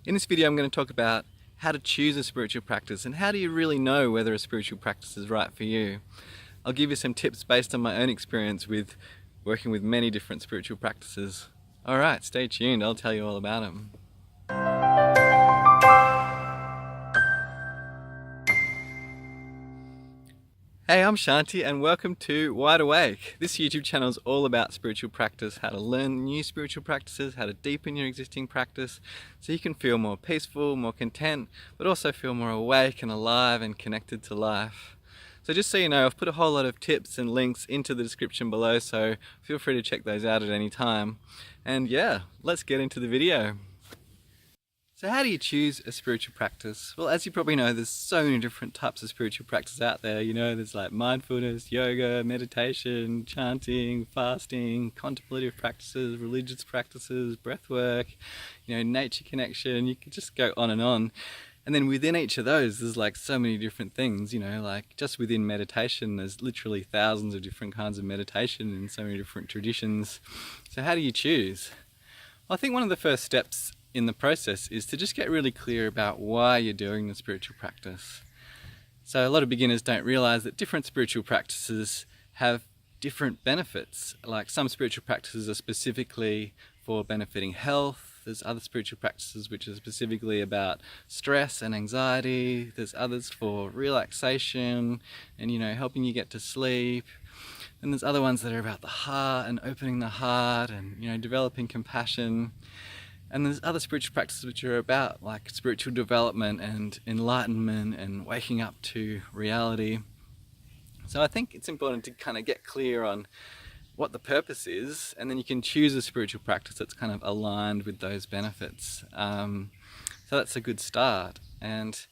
In this video I'm going to talk about how to choose a spiritual practice and how do you really know whether a spiritual practice is right for you. I'll give you some tips based on my own experience with working with many different spiritual practices. Alright, stay tuned, I'll tell you all about them. Hey, I'm Shanti and welcome to Wide Awake. This YouTube channel is all about spiritual practice, how to learn new spiritual practices, how to deepen your existing practice so you can feel more peaceful, more content, but also feel more awake and alive and connected to life. So just so you know, I've put a whole lot of tips and links into the description below, so feel free to check those out at any time. And yeah, let's get into the video. So how do you choose a spiritual practice? Well, as you probably know, there's so many different types of spiritual practice out there. You know, there's like mindfulness, yoga, meditation, chanting, fasting, contemplative practices, religious practices, breath work, nature connection. You could just go on and on. And then within each of those, there's like so many different things, like just within meditation, there's literally thousands of different kinds of meditation in so many different traditions. So how do you choose? Well, I think one of the first steps in the process is to just get really clear about why you're doing the spiritual practice. So a lot of beginners don't realize that different spiritual practices have different benefits. Like some spiritual practices are specifically for benefiting health. There's other spiritual practices which are specifically about stress and anxiety. There's others for relaxation and helping you get to sleep. And there's other ones that are about the heart and opening the heart and developing compassion. And there's other spiritual practices which are about like spiritual development and enlightenment and waking up to reality. So I think it's important to kind of get clear on what the purpose is, and then you can choose a spiritual practice that's kind of aligned with those benefits. So that's a good start. And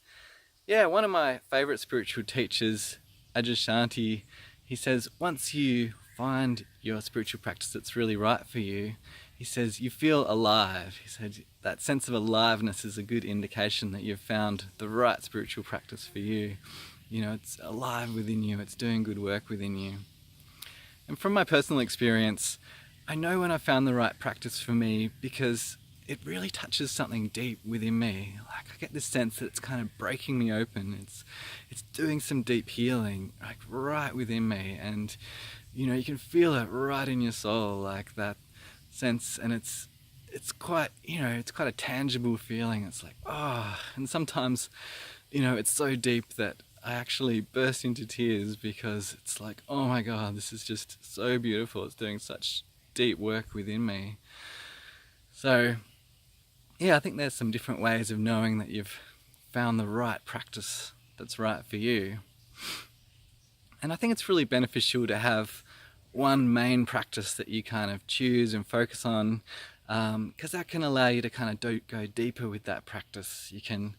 yeah, one of my favorite spiritual teachers, Adyashanti, he says once you find your spiritual practice that's really right for you, he says you feel alive. He said that sense of aliveness is a good indication that you've found the right spiritual practice for you. It's alive within you, it's doing good work within you. And from my personal experience, I know when I found the right practice for me because it really touches something deep within me. Like I get this sense that it's kind of breaking me open. It's doing some deep healing, like right within me. And you can feel it right in your soul, like that sense, and it's quite it's quite a tangible feeling. It's like and sometimes it's so deep that I actually burst into tears because it's like, oh my god, this is just so beautiful. It's doing such deep work within me. So yeah, I think there's some different ways of knowing that you've found the right practice that's right for you. And I think it's really beneficial to have one main practice that you kind of choose and focus on, because that can allow you to kind of go deeper with that practice. You can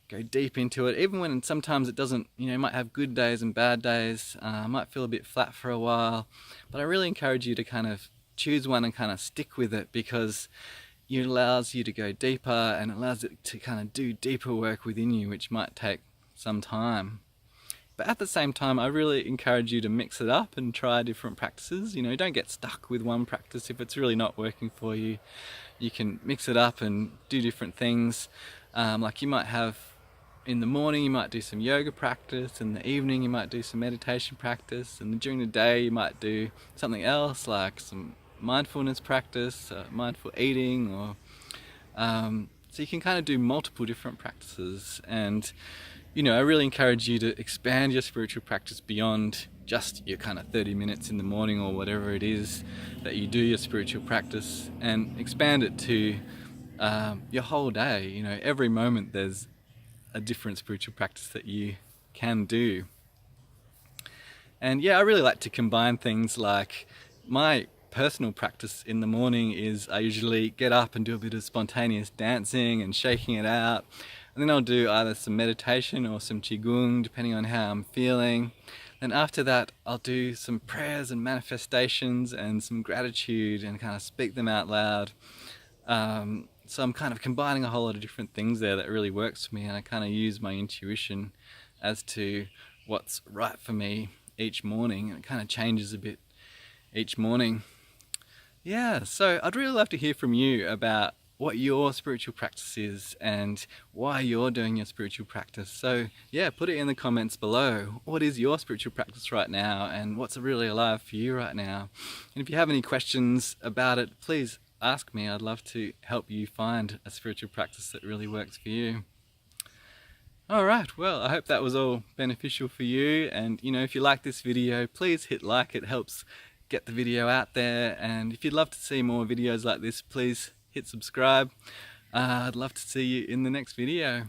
go deep into it, even when sometimes it doesn't, you might have good days and bad days, might feel a bit flat for a while, but I really encourage you to kind of choose one and kind of stick with it, because it allows you to go deeper and allows it to kind of do deeper work within you, which might take some time. But at the same time, I really encourage you to mix it up and try different practices. Don't get stuck with one practice if it's really not working for you. You can mix it up and do different things. Like you might have, in the morning you might do some yoga practice, in the evening you might do some meditation practice, and during the day you might do something else like some mindfulness practice, mindful eating, or so you can kind of do multiple different practices. And I really encourage you to expand your spiritual practice beyond just your kind of 30 minutes in the morning or whatever it is that you do your spiritual practice, and expand it to your whole day. Every moment there's a different spiritual practice that you can do. And yeah, I really like to combine things. Like my personal practice in the morning is I usually get up and do a bit of spontaneous dancing and shaking it out. And then I'll do either some meditation or some qigong, depending on how I'm feeling. Then after that, I'll do some prayers and manifestations and some gratitude and kind of speak them out loud. So I'm kind of combining a whole lot of different things there that really works for me, and I kind of use my intuition as to what's right for me each morning, and it kind of changes a bit each morning. Yeah, so I'd really love to hear from you about what your spiritual practice is and why you're doing your spiritual practice. So yeah, put it in the comments below. What is your spiritual practice right now, and what's really alive for you right now? And if you have any questions about it, please ask me. I'd love to help you find a spiritual practice that really works for you. Alright, well, I hope that was all beneficial for you, and if you like this video, please hit like. It helps get the video out there, and if you'd love to see more videos like this, please hit subscribe. I'd love to see you in the next video.